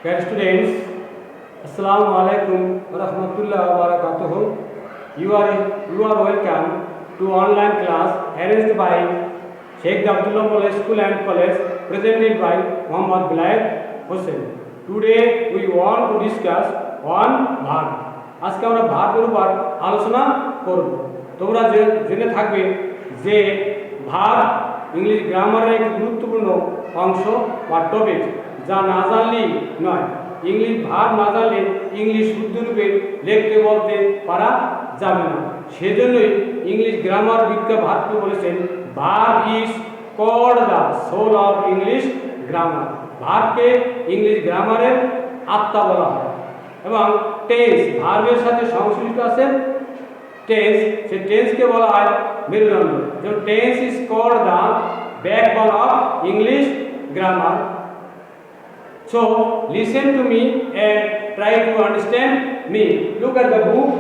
Dear students, Assalamu alaikum wa rahmatullahi wa barakatuh. You are welcome to online class arranged by Sheikh Abdullah Mole School and College, presented by Muhammad Bilal Hussain. Today we want to discuss on verb. আজকে আমরা ভার্বের উপর আলোচনা করব। তোমরা জেনে থাকবে যে ভার্ব ইংলিশ গ্রামারের একটি গুরুত্বপূর্ণ অংশ বা টপিক, যা না জানলেই নয়। ইংলিশ ভার্ব না জানলে ইংলিশ শুদ্ধরূপে লিখতে বলতে পারা যাবে না। সেজন্যই ইংলিশ গ্রামার বিজ্ঞান ভার্বকে বলেছেন verb is called the soul of English grammar. ভার্বকে ইংলিশ গ্রামারের আত্মা বলা হয়। এবং টেন্স ভার্বের সাথে সংশ্লিষ্ট আছে টেন্স, সে টেন্সকে বলা হয় মেরুদণ্ড। যেমন tense is called the backbone of English grammar. So listen to me and try to understand me. Look at the book.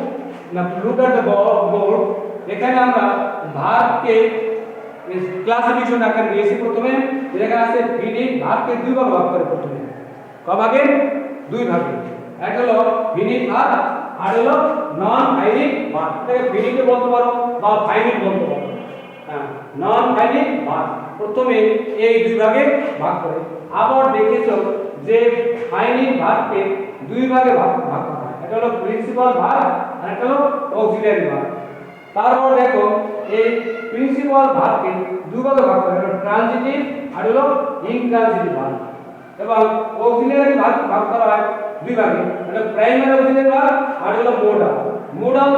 Now look at the board. এখানে আমরা ভার্বকে ক্লাসিফিকেশন আকারে দিয়েছি। প্রথমে এখানে আছে ফিনিট, ভার্বকে দুই ভাগে ভাগ করে। প্রথমে ক ভাগে? দুই ভাগে। একটা হলো ফিনিট ভার্ব আর হলো নন ফাইনিট ভার্ব। এটাকে ফিনিট বলতে পারো বা ফাইনিট বলতে পারো। হ্যাঁ, নন ফাইনিট ভার্ব প্রথমে এই দুই ভাগে ভাগ করে। আবার দেখেছো যে ফাইনিট ভার্বকে দুই ভাগে ভাগ করা হয়। এটা হলো প্রিন্সিপাল ভার্ব আর একটা হলো অক্সিলিয়ারি ভার্ব। তারপর দেখো এই প্রিন্সিপাল ভার্বকে দুই ভাগে ভাগ করা হয়, ট্রানজিটিভ আর হলো ইনট্রানজিটিভ ভার্ব। এবং অক্সিলিয়ারি ভার্ব ভাগ করা হয় দুই ভাগে, এটা প্রাইমারি অক্সিলিয়ারি ভার্ব আর হলো মোডাল। মোডাল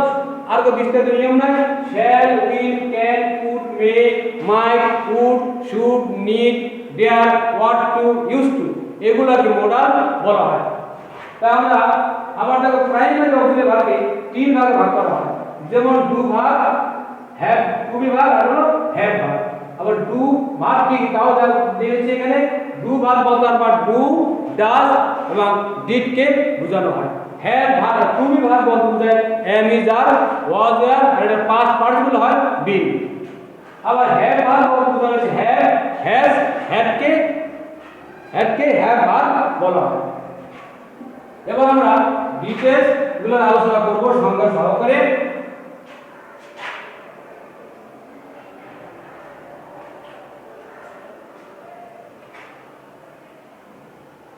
আর কো বিস্তারিত নিয়ম নাই। Shall, will, can, could, may, might, would, should, need, dare, ought to, use to, এগুলাকে মোডাল বলা হয়। তাই আমরা আবার দেখো প্রাইমারি অক্সিলিয়ারি ভার্বকে তিন ভাগে ভাগ করা হয়। যেমন do verb, have, to be verb আর হলো হ্যাভ ভার্ব। আবার ডু ভার্ব কি তাও দিয়েছে এখানে। ডু ভার্ব বলতে আমরা ডু, ডাজ এবং ডিড কে বোঝানো হয়। Have verb, to be verb বলতে বোঝায় am, is, are, was, were আর এর পাস্ট পার্টিসিপল হয় বিন। আবার হ্যাভ ভার্ব বলতে বোঝানো হচ্ছে হ্যাভ, হ্যাজ, হ্যাডকে হ্যাভ ভার্ব বলা হয়। এবার আমরা ডিটেইলস গুলো আলোচনা করব সংজ্ঞা সহকারে।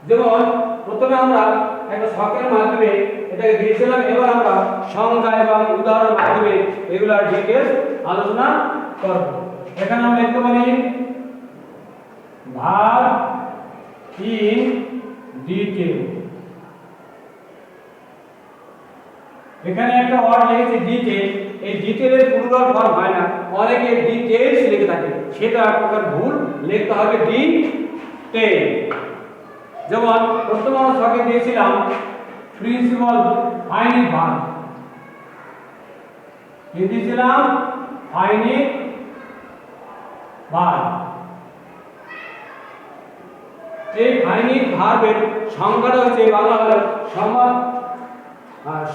যেমন প্রথমে আমরা একটা ছকের মাধ্যমে এটাকে দিয়েছিলাম। এবার আমরা সংজ্ঞা এবং উদাহরণের মাধ্যমে এগুলোর ডিটেইলস আলোচনা করব। এখানে আমরা লিখতে পারি ভার্ব ইন ডিটেইল। এখানে একটা ওয়ার্ড লিখেছি ডিটেইল। এই ডিটেইলের প্লুরাল ফর্ম হয় না, অনেকে ডিটেইলস লিখে থাকে, সেটা আপনাদের ভুল। লিখতে হবে ডিটেইল। যেমন প্রথমে আমরা ছকে দিয়েছিলাম প্রিন্সিপাল ফাইনিট ভার্ব, দিয়েছিলাম ফাইনিট ভার্ব। এই ফাইনিট ভার্বের সংজ্ঞাটা হচ্ছে বাংলা হলো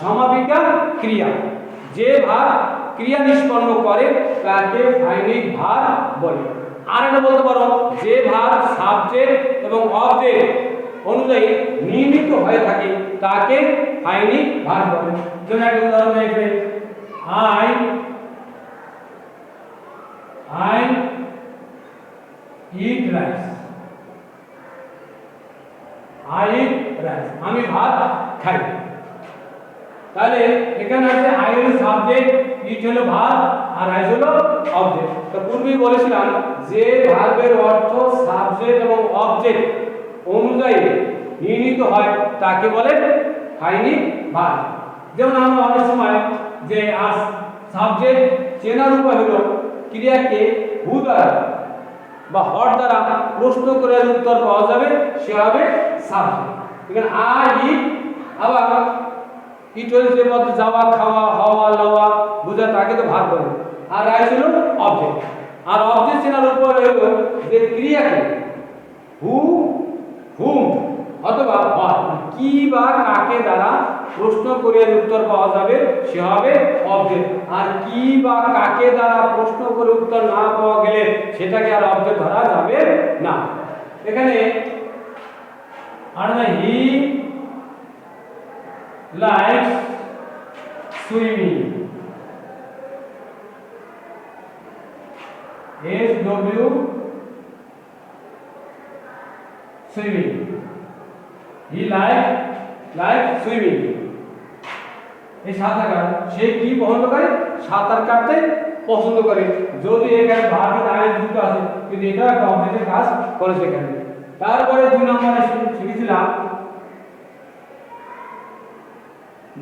সমাপিকা ক্রিয়া। যে ভার্ব ক্রিয়া নিষ্পন্ন করে তাকে ফাইনিট ভার্ব বলে। আর এটা বলতে পারো যে ভার্ব সাবজেক্ট এবং অবজেক্ট অনুযায়ী নির্মিত হয়ে থাকে তাকে ফাইনিট ভার্ব বলে। যেমন একটা উদাহরণ দেখবে, I eat rice. I eat rice, আমি ভাত খাই। তাহলে এখানে আছে আই হলো সাবজেক্ট, ইট হলো ভার্ব আর রাইস হলো অবজেক্ট। তো পূর্বেই বলেছিলাম যে ভার্বের অর্থ সাবজেক্ট এবং অবজেক্ট অনুযায়ী নির্মিত হয় তাকে বলে ফাইনিট ভার্ব। যেমন আমরা অনেক সময় যে সাবজেক্ট চেনার উপায় হলো ক্রিয়াকে হু দ্বারা বা হট দ্বারা প্রশ্ন করে উত্তর পাওয়া যাবে, সে হবে সাবজেক্ট। এখানে আই ইট, আবার ইট হচ্ছে বলতে যাওয়া, খাওয়া, হওয়া, লওয়া বোঝা, তাকে তো ভার্ব বলে। আর রাইস হলো অবজেক্ট। আর অবজেক্ট চেনার উপায় হলো যে ক্রিয়াকে হু, হুম অথবা হোয়াট, কি বা কাকে দ্বারা প্রশ্ন করে উত্তর পাওয়া যাবে সে হবে অবজেক্ট। আর কি বা কাকে দ্বারা প্রশ্ন করে উত্তর না পাওয়া গেলে সেটাকে আর অবজেক্ট ধরা যাবে না। এখানে and he likes swimming. SW swimming. He like swimming. এই সাঁতার কাটা সে কি পছন্দ করে? সাঁতার কাটতে পছন্দ করে। যদি এখানে ভার্বের আইন যুক্ত আছে কিন্তু এটা একটা অবজেক্টের কাজ করে সেখানে। তারপরে 2 নম্বরে শিখেছিলাম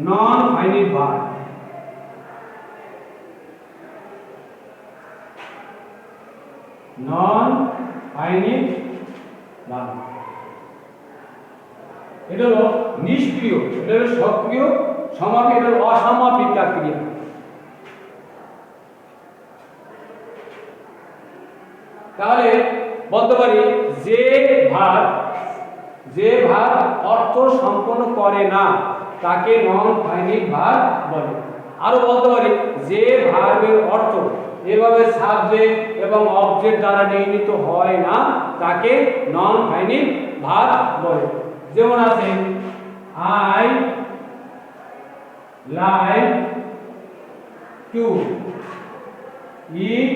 non finite verb. Non finite verb এটা হলো নিষ্ক্রিয়, এটা হলো সক্রিয়, সমাপিত, এটা হলো অসমাপিত ক্রিয়া। তাহলে বলতে পারি যে ভার্ব অর্থ সম্পন্ন করে না তাকে নন ফাইনাইট ভার্ব বলে। আরো বলতে পারি যে ভার্বের অর্থ এভাবে সাবজেক্ট এবং অবজেক্ট দ্বারা নির্মিত হয় না তাকে নন ফাইনাইট ভার্ব বলে। যেমন আছে I like to eat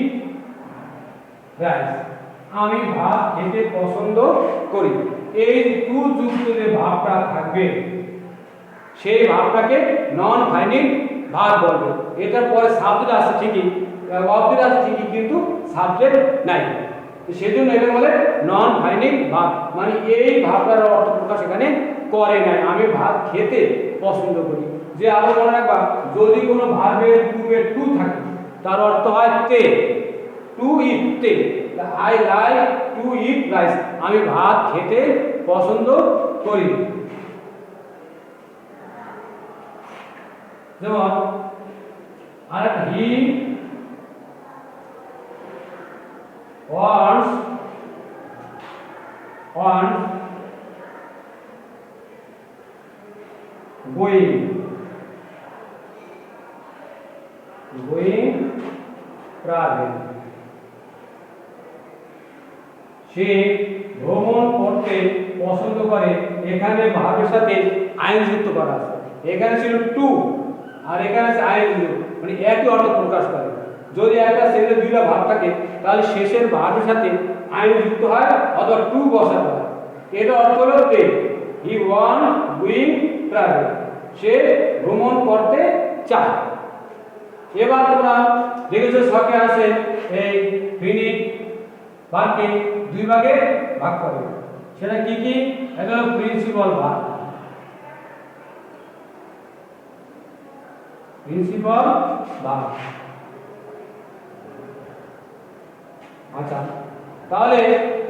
rice, আমি ভাত খেতে পছন্দ করি। এই টু যুক্ত যে ভাবটা থাকবে সেই ভাবটাকে নন ফাইনাইট ভার্ব বলবে। এটার পরে সাবজেক্ট আছে ঠিকই, অবজেক্ট আছে ঠিকই, কিন্তু সাবজেক্ট নাই, সেজন্য এটা বলে নন ফাইনাইট ভার্ব, মানে এই ভাবটার অর্থ প্রকাশ এখানে করে নাই, আমি ভাত খেতে পছন্দ করি। যে আরো মনে রাখবা যদি কোনো ভার্বের টু থাকে তার অর্থ হয় তে, টু ইট তে। I like to eat rice, আমি ভাত খেতে পছন্দ করি। যেমন আর হি wants going travel, সে ভ্রমণ করতে পছন্দ করে। এখানে ভার্বের সাথে আইন যুক্ত করা আছে, এখানে ছিল টু আর এখানে আছে আইন যুক্ত, মানে একই অর্থ প্রকাশ করে। যদি একটা সেন্টেন্সে দুইটা ভার্ব থাকে তাহলে শেষের ভার্বের সাথে আইন যুক্ত হয় অথবা টু বসাতে হয়। এটা অর্থ হলো তে, হি ওয়ান্ট গোয়িং ট্রাভেল, সে ভ্রমণ করতে চায়। এবার তোমরা দেখেছো ছকে আছে এই ফিনিট ভার্বকে দুই ভাগে ভাগ করে, সেটা কি কি? এটা হলো প্রিন্সিপাল ভার্ব, প্রিন্সিপাল ভার্ব। আচ্ছা, তাহলে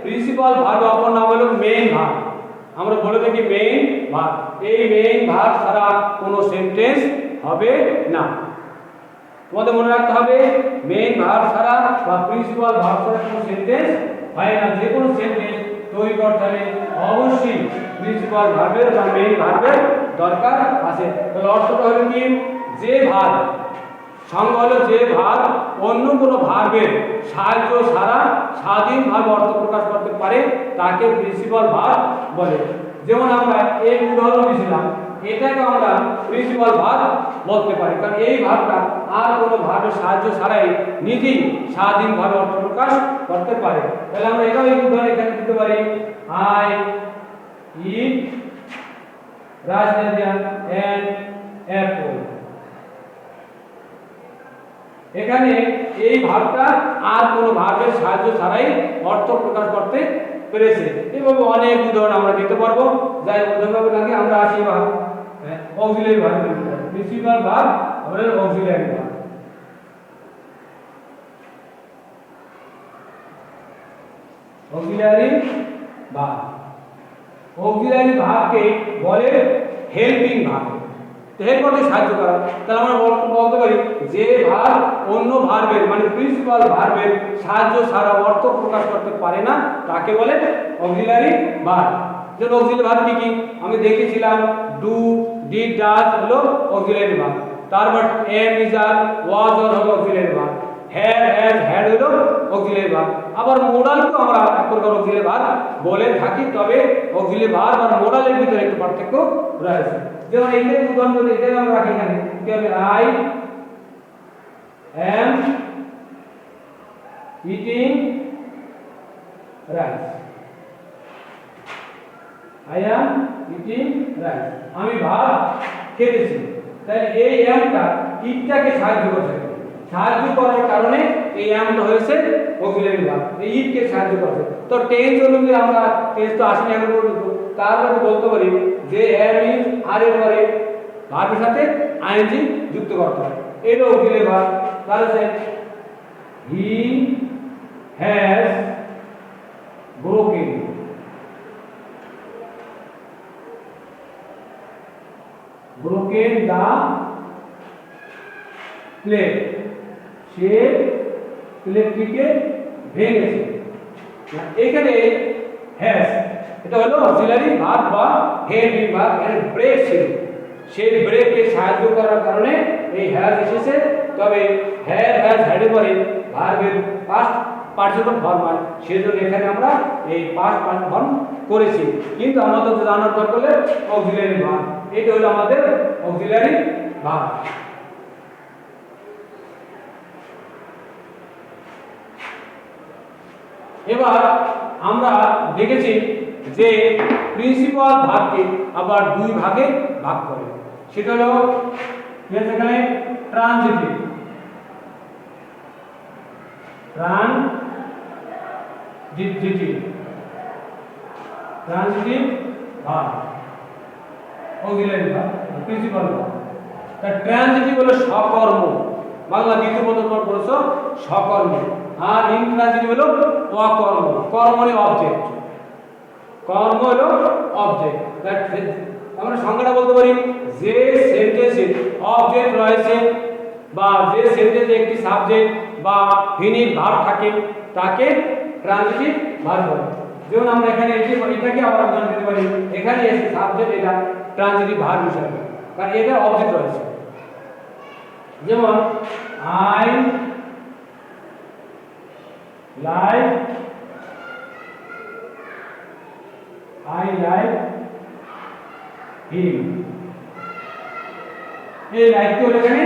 প্রিন্সিপাল ভার্ব অপর নাম হলো মেইন ভার্ব। আমরা বলে থাকি মেইন ভার্ব। এই মেইন ভার্ব ছাড়া কোনো সেন্টেন্স হবে না। তোমাদের মনে রাখতে হবে মেইন ভার্ব ছাড়া বা প্রিন্সিপাল ভার্ব ছাড়া কোনো সেন্টেন্স হয় না। যে কোনো সেন্টেন্স তৈরি করতে হলে অবশ্যই প্রিন্সিপাল ভার্বের বা মেইন ভার্বের দরকার আছে। তাহলে অর্থটা হলো কি? যে ভার্ব, সংজ্ঞা হলো যে ভার্ব অন্য কোনো ভার্বের সাহায্য ছাড়া স্বাধীনভাবে অর্থ প্রকাশ করতে পারে তাকে প্রিন্সিপাল ভার্ব বলে। যেমন আমরা এই উদাহরণ দিয়েছিলাম, এটাকে আমরা প্রিন্সিপাল ভার্ব বলতে পারি, কারণ এই ভার্বটা আর কোনো ভার্বের সাহায্য ছাড়াই নিজেই স্বাধীনভাবে অর্থ প্রকাশ করতে পারে। তাহলে আমরা এটাও এই উদাহরণ এখানে দিতে পারি, I eat rice and Apple. এখানে এই ভার্বটা আর কোনো ভার্বের সাহায্য ছাড়াই অর্থ প্রকাশ করতে পেরেছে। এভাবে অনেক উদাহরণ আমরা দিতে পারবো। যাই উদাহরণ আগে আমরা আসি verb auxiliary verb, principal verb আর auxiliary verb. Auxiliary verb, auxiliary ভার্বকে বলে হেল্পিং ভার্ব, হেল্প করতে সাহায্য করা। তাহলে আমরা বলতে পারি যে ভার্ব অন্য ভার্বের মানে প্রিন্সিপাল ভার্বের সাহায্য ছাড়া অর্থ প্রকাশ করতে পারে না তাকে বলে অক্সিলারি ভার্ব। যেমন অক্সিলারি ভার্ব কি কি আমি দেখেছিলাম, ডু, ডিড, ডাজ হলো অক্সিলারি ভার্ব। তারপর am, is, are, was, or হলো auxiliary verb. Had has had হলো অক্সিলারি ভার্ব। আবার মোডালকেও আমরা এক প্রকার অক্সিলারি ভার্ব বলে থাকি, তবে অক্সিলারি ভার্ব আর মোডালের ভিতরে একটু পার্থক্য রয়েছে। যেমন এইটাই উদাহরণ যদি এটাই আমরা রাখি, এখানে কি হবে, I am eating rice, I am eating rice, আমি ভাত খেতেছি। তাহলে এই অ্যামটা ইটটাকে সাহায্য করছে, সাহায্য করার কারণে এই অ্যামটা হয়েছে অক্সিলারি ভার্ব, এই ইটকে সাহায্য করছে। তো টেন্স অনুযায়ী আমরা টেন্স তো আসেনি এখন পর্যন্ত, তারপরে বলতে পারি যে অ্যাম ইজ আর এর পরে ভার্বের সাথে আইএনজি যুক্ত করতে হয়, এটা অক্সিলারি ভার্ব। তাহলে he has broken, broken the plate, সে প্লেটটিকে ভেঙেছে। এখানে হ্যাজ এটা হলো অক্সিলারি ভার্ব বা হেড ভার্ব, এখানে ব্রেক ছিল, সেই ব্রেককে সাহায্য করার কারণে এই হ্যাজ এসেছে। তবে হ্যাড হ্যাজ হ্যাডের পরে ভার্বের পাস্ট পার্টিসিপল ফর্ম হয়, সেজন্য এখানে আমরা এই পাস্ট পার্টিসিপল ফর্ম করেছি। কিন্তু আমাদের জানার দরকার হলে অক্সিলারি ভার্ব, এটা হলো আমাদের অক্সিলারি ভার্ব। এবার আমরা দেখেছি যে প্রিন্সিপাল ভাগকে আবার দুই ভাগে ভাগ করে, সেটা হলো এখানে ট্রানজিটিভ, ট্রানজিটিভ ভাগ, অক্সিলারি ভাগ, প্রিন্সিপাল ভাগ। তা ট্রানজিটিভ হলো সকর্ম, বাংলা দ্বিতীয় প্রথম পড়ছ সকর্ম, আর ইনট্রানজিটিভ হলো অকর্ম, কর্ম মানে অবজেক্ট, কর্ম হলো অবজেক্ট। আমরা সংজ্ঞাটা বলতে পারি, যে সেন্টেন্সে অবজেক্ট রয়েছে বা যে সেন্টেন্সে একটি সাবজেক্ট বা ফিনিট ভার্ব থাকে তাকে ট্রানজিটিভ ভার্ব বলে। যেমন আমরা এখানে এটাকে আবার উদাহরণ দিতে পারি, এখানে এসে সাবজেক্ট, এটা ট্রানজিটিভ ভার্ব হিসাবে, কারণ এটা অবজেক্ট রয়েছে। যেমন আই লাইক, হিম, এই লাইকটা হলো এখানে,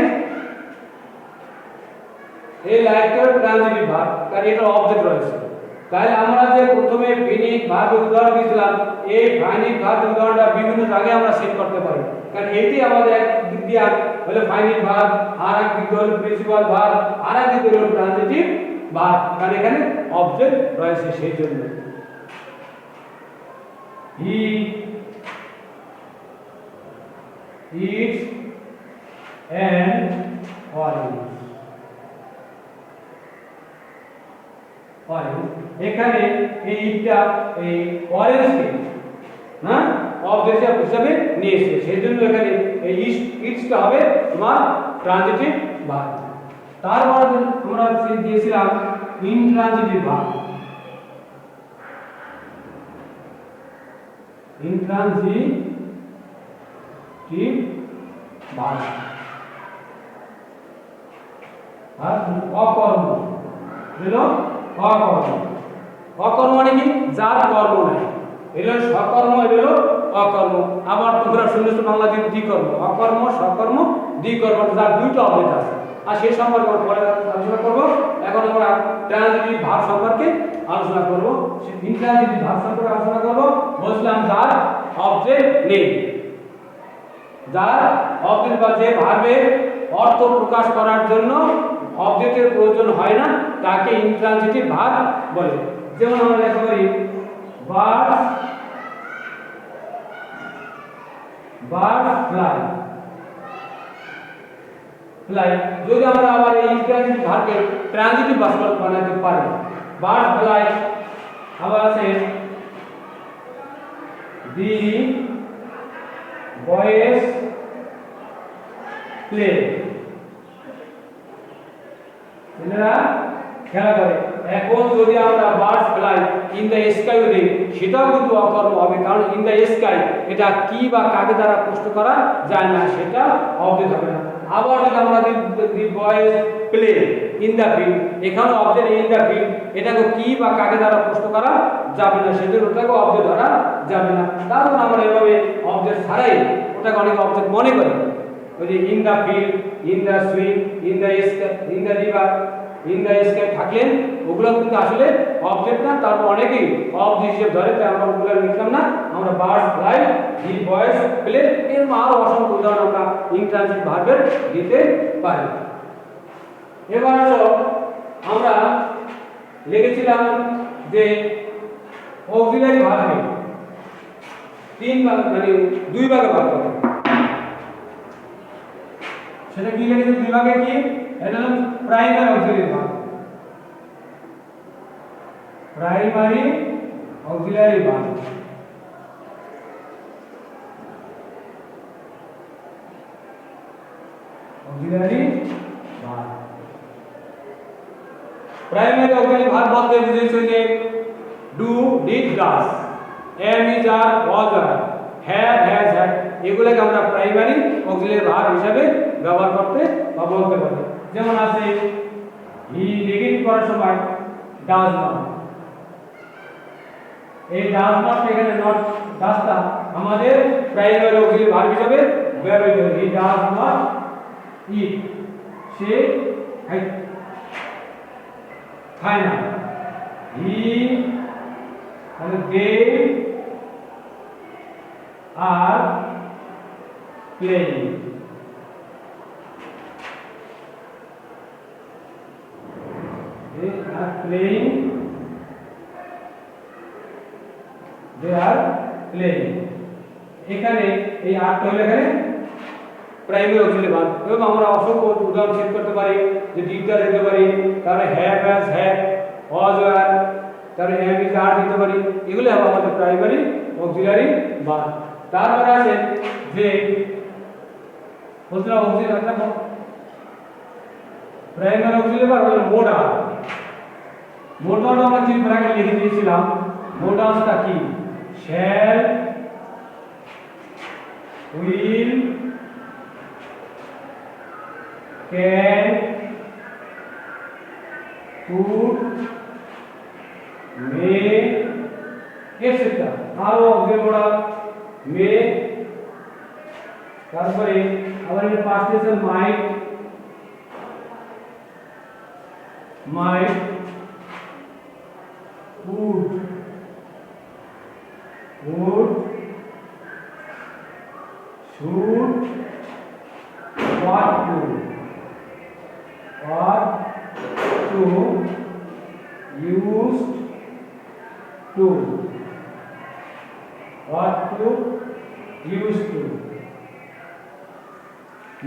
এই লাইকটা হলো ট্রানজিটিভ ভার্ব, কারণ এটা অবজেক্ট রয়েছে। তাহলে আমরা যে প্রথমে ফিনিট ভার্ব উদাহরণ দিয়েছিলাম, এই ফাইনিট ভার্ব উদাহরণটা বিভিন্ন জায়গায় আমরা সেট করতে পারি, কারণ এটি আমাদের এক দিক দিয়ে হলো ফাইনিট ভার্ব, আর এক দিক হলো প্রিন্সিপাল ভার্ব, আর এক দিক হলো ট্রানজিটিভ ভার্ব, কারণ এখানে অবজেক্ট রয়েছে সেই জন্য। হি eats an orange, এখানে এই ইটটা এই অরেঞ্জকে না অবজেক্ট হিসেবে নিয়েছে, সেই জন্য এখানে এই ইটসটা হবে তোমার ট্রানজিটিভ ভার্ব। তারপর আমরা দিয়েছিলাম ইনট্রানজিটিভ ভার্ব, ইনট্রানজিটিভ ভার্ব আর অকর্ম, বুঝলো, অকর্ম, অকর্ম মানে কি, যার কর্ম নাই, এলো সকর্ম, এলো অকর্ম। আবার তোমরা শুনেছো বাংলা দ্বিকর্ম, অকর্ম সকর্ম দ্বিকর্ম, যার দুইটা অবজেক্ট আছে, আর সেই সম্পর্কে আমরা পরে আলোচনা করব। এখন আমরা ট্রানজিটিভ ভার্ব সম্পর্কে আলোচনা করব, ইনট্রানজিটিভ ভার্ব সম্পর্কে আলোচনা করব। বলছিলাম যার অবজেক্ট নেই, যার অবজেক্ট বা যে ভার্বের অর্থ প্রকাশ করার জন্য অবজেক্টের প্রয়োজন হয় না, তাকে ইনট্রানজিটিভ ভার্ব বলে। যেমন আমরা লেখা করি বার্ডস ফ্লাই, ফ্লাই, যদি আমরা আবার এই ইনট্রানজিটিভ ভার্বকে ট্রানজিটিভ ভার্ব বানাতে পারি, বার্ডস ফ্লাই। আবার আছে দি বয়েজ প্লে, ছেলেরা খেলা করে। এখন যদি আমরা birds fly in the sky দিই, সেটাও কিন্তু অকর্ম হবে, কারণ ইন দ্য স্কাই এটা কি বা কাকে দ্বারা প্রশ্ন করা যায় না, সেটা অবজেক্ট হবে না। আবার যদি আমরা the boys play in the field, এখানে অবজেক্ট ইন দ্য ফিল্ড এটাকে কি বা কাকে দ্বারা প্রশ্ন করা যাবে না, সেজন্য ওটাকে অবজেক্ট ধরা যাবে না। কারণ আমরা এভাবে অবজেক্ট ছাড়াই ওটাকে অনেক অবজেক্ট মনে করি। ওই যে in the field, in the swim, in the sky, in the river, in the sky থাকলেন ওগুলো কিন্তু আসলে অবজেক্ট না, তারপর অনেকেই অবজেক্ট হিসেবে ধরে, তাই আমরা ওগুলো লিখলাম না। আমরা birds fly, the boys play, এর আরো অসংখ্য উদাহরণ আমরা ইন্ট্রান্সিটিভ ভার্বের দিতে পারি। এবার আমরা লিখেছিলাম যে অক্সিলারি ভার্বকে তিন ভাগ মানে দুই ভাগে ভাগ করা, সেটা কি লিখেছি দুই ভাগে? কি এটা হলো primary auxiliary verb, primary auxiliary verb. Auxiliary verb, primary auxiliary verb বলতে বুঝিয়েছে যে do, did, does, am, is, are, was, are, have, has, had, এগুলোকে আমরা প্রাইমারি অক্সিলারি ভার্ব হিসেবে ব্যবহার করতে বা বলতে পারি। যেমন আছে হি রিডিং করার সময় ডাজ নট, এই ডাজ নট এখানে নট ডাজটা আমাদের প্রাইমারি অক্সিলারি ভার্ব হিসেবে ব্যবহৃত হয়। হি ডাজ নট ইট, সে খায় না। হি মানে they are playing, they are playing, they are playing, এখানে এই আর্ট হলো এখানে প্রাইমারি অক্সিলারি ভার্ব। এবং আমরা অসংখ্য উদাহরণ সেট করতে পারি, যে ডিডটা দিতে পারি, তাহলে have, has, had, was, were, তাহলে এম, ইজ, আর দিতে পারি। এগুলো হবে আমাদের প্রাইমারি অক্সিলারি ভার্ব। তারপরে আছে যে বলছিলাম অক্সিলারি প্রাইমারি অক্সিলারি ভার্ব হলো মোডাল। মোডালটা আমরা তিন ব্র্যাকেট লিখে দিয়েছিলাম। মোডালসটা কি? Shall, will, can, could, may, et cetera. আরো অক্সিলারি মোডাল মে, তারপরে আবার এই past tense might, might, would, would, should, what to, used to, what to, used to,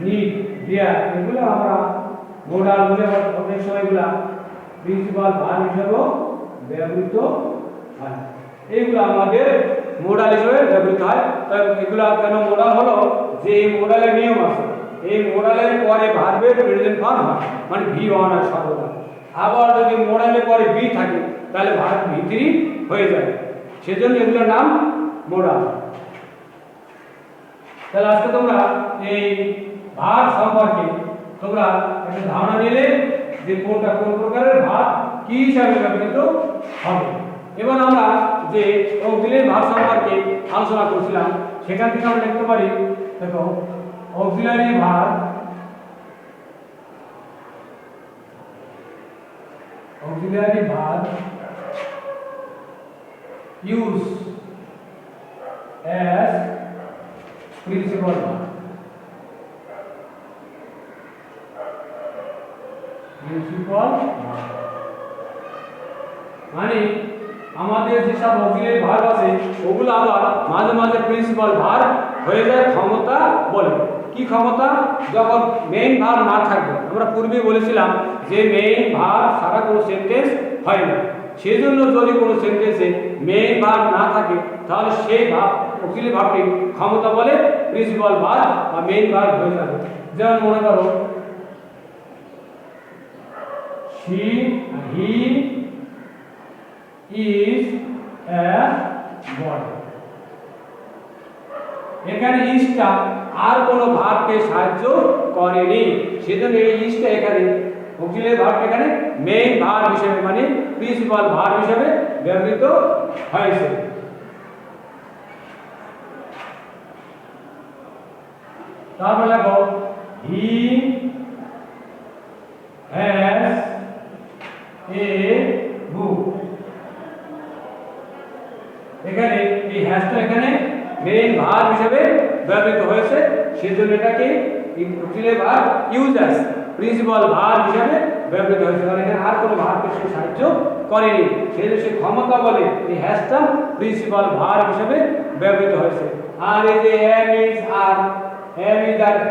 need, dear, এগুলো আমরা মোডাল বলে অনেক সময় এগুলা প্রিন্সিপাল ভার্ব হিসেবে ব্যবহৃত হয়। এইগুলো আমাদের মোডাল হিসেবে ব্যবহৃত হয়। তাই এগুলো কেন মোডাল হলো, যে এই মোডালের নিয়ম আছে, এই মোডালের পরে ভার্বের প্রেজেন্ট ফর্ম হয়, মানে ভি ওয়ান আর সর্বদা। আবার যদি মোডালের পরে বি থাকে তাহলে ভার্ব ভি থ্রি হয়ে যায়, সেজন্য এগুলোর নাম মোডাল। তাহলে আজকে তোমরা এই ভার্ব সম্পর্কে তোমরা একটা ধারণা নিলে যে কোনটা কোন প্রকারের ভার্ব কি হিসাবে ব্যবহৃত হবে। এবার আমরা যে অক্সিলারি ভার্ব সম্পর্কে আলোচনা করছিলাম, সেখান থেকে আমরা লিখতে পারি, দেখো auxiliary verb, auxiliary verb use as principal verb, principal মানে আমাদের যেসব অক্সিলারি ভার্ব আছে ওগুলো আবার মাঝে মাঝে প্রিন্সিপাল ভার্ব হয়ে যায় ক্ষমতা বলে। কি ক্ষমতা? যখন মেইন ভার্ব না থাকবে। আমরা পূর্বে বলেছিলাম যে মেইন ভার্ব ছাড়া কোনো সেন্টেন্স হয় না, সেজন্য যদি কোনো সেন্টেন্সে মেইন ভার্ব না থাকে তাহলে সেই অক্সিলারি ভার্বটি ক্ষমতা বলে প্রিন্সিপাল ভার্ব বা মেইন ভার্ব হয়ে যাবে। যেমন মনে করো he is a boy, এখানে ইজটা আর কোনো ভার্বকে সাহায্য করেনি, সেজন্য এই ইজটা এখানে অক্সিলারি ভার্বটা এখানে মেইন ভার্ব হিসেবে মানে প্রিন্সিপাল ভার্ব হিসেবে ব্যবহৃত হয়েছে। তারপর লেখো হি হ্যাজ এ বুক। এখানে এই হ্যাজটা এখানে মেইন ভার্ব হিসেবে ব্যবহৃত হয়েছে, সেজন্য এটাকে auxiliary verb use as principal verb হিসেবে ব্যবহৃত হয়েছে, কারণ এখানে আর কোনো ভার্বকে সে সাহায্য করেনি, সেজন্য সে ক্ষমতা বলে এই হ্যাজটা প্রিন্সিপাল ভার্ব হিসেবে ব্যবহৃত হয়েছে। আর এই যে am is are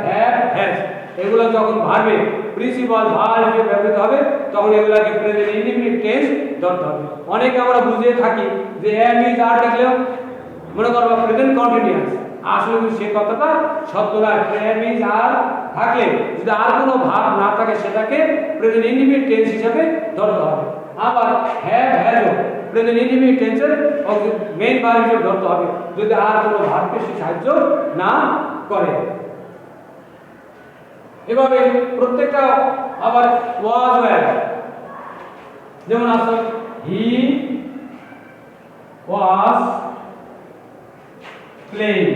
have has এগুলো যখন ভার্বে প্রিন্সিপাল ভার্ব হিসেবে ব্যবহৃত হবে তখন এগুলাকে প্রেজেন্ট ইনডিফিনিট টেন্স ধরতে হবে। অনেকে আমরা বুঝে থাকি যে এম ইজ আর দেখলেও মনে করবো প্রেজেন্ট কন্টিনিউয়াস, আসলে কিন্তু সেই কথাটা সত্য না। এম ইজ আর থাকলে যদি আর কোনো ভাব না থাকে সেটাকে প্রেজেন্ট ইনডিফিনিট টেন্স হিসেবে ধরতে হবে। আবার হ্যাভ হ্যাজও প্রেজেন্ট ইনডিফিনিট টেন্সের মেইন ভার্ব হিসেবে ধরতে হবে যদি আর কোনো ভার্বকে সে সাহায্য না করে। এভাবে প্রত্যেকটা আবার ওয়াজ ওয়্যার, যেমন আছে হি ওয়াজ প্লেইং,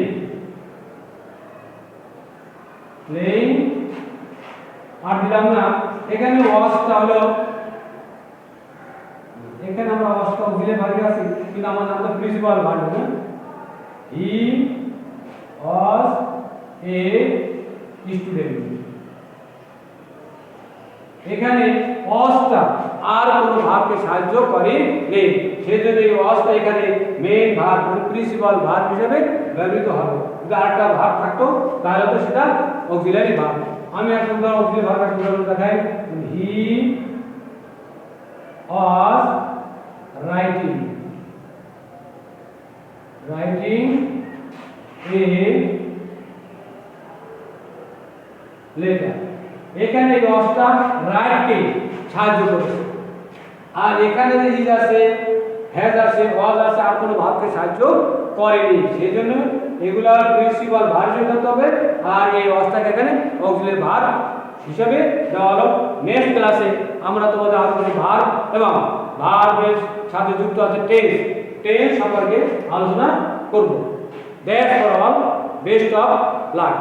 আর দিলাম না এখানে ওয়াজটা হলো, এখানে আমরা ওয়াজটা দিলে ভার্ব আছে কিন্তু আমার নাম তো প্রিন্সিপাল ভার্ব না। হি ওয়াজ এ স্টুডেন্ট, এখানে ওয়াজটা আর কোনো ভার্বকে সাহায্য করে নেই, সেজন্য এই ওয়াজটা এখানে মেইন ভার্ব মানে প্রিন্সিপাল ভার্ব হিসেবে ব্যবহৃত হবে। যদি আরেকটা ভার্ব থাকতো তাহলে তো সেটা অক্সিলারি ভার্ব। আমি একটা উদাহরণ অক্সিলারি ভার্ব একটা উদাহরণ দেখাই। হি ওয়াজ রাইটিং এ লেটার, এখানে এই ওয়াজটা রাইটকে সাহায্য করেছে, আর এখানে যে ইজ আছে হ্যাজ আছে ওয়াজ আছে আর কোনো ভার্বকে সাহায্য করেনি, সেজন্য এগুলা প্রিন্সিপাল ভার্ব হিসেবে ধরতে হবে। আর এই ওয়াজটাকে এখানে অক্সিলারি ভার্ব হিসেবে দেওয়া হলো। নেক্সট ক্লাসে আমরা তোমাদের আরো কিছু ভার্ব এবং ভার্বের সাথে যুক্ত আছে টেন্স সম্পর্কে আলোচনা করব। That's for all, best of luck.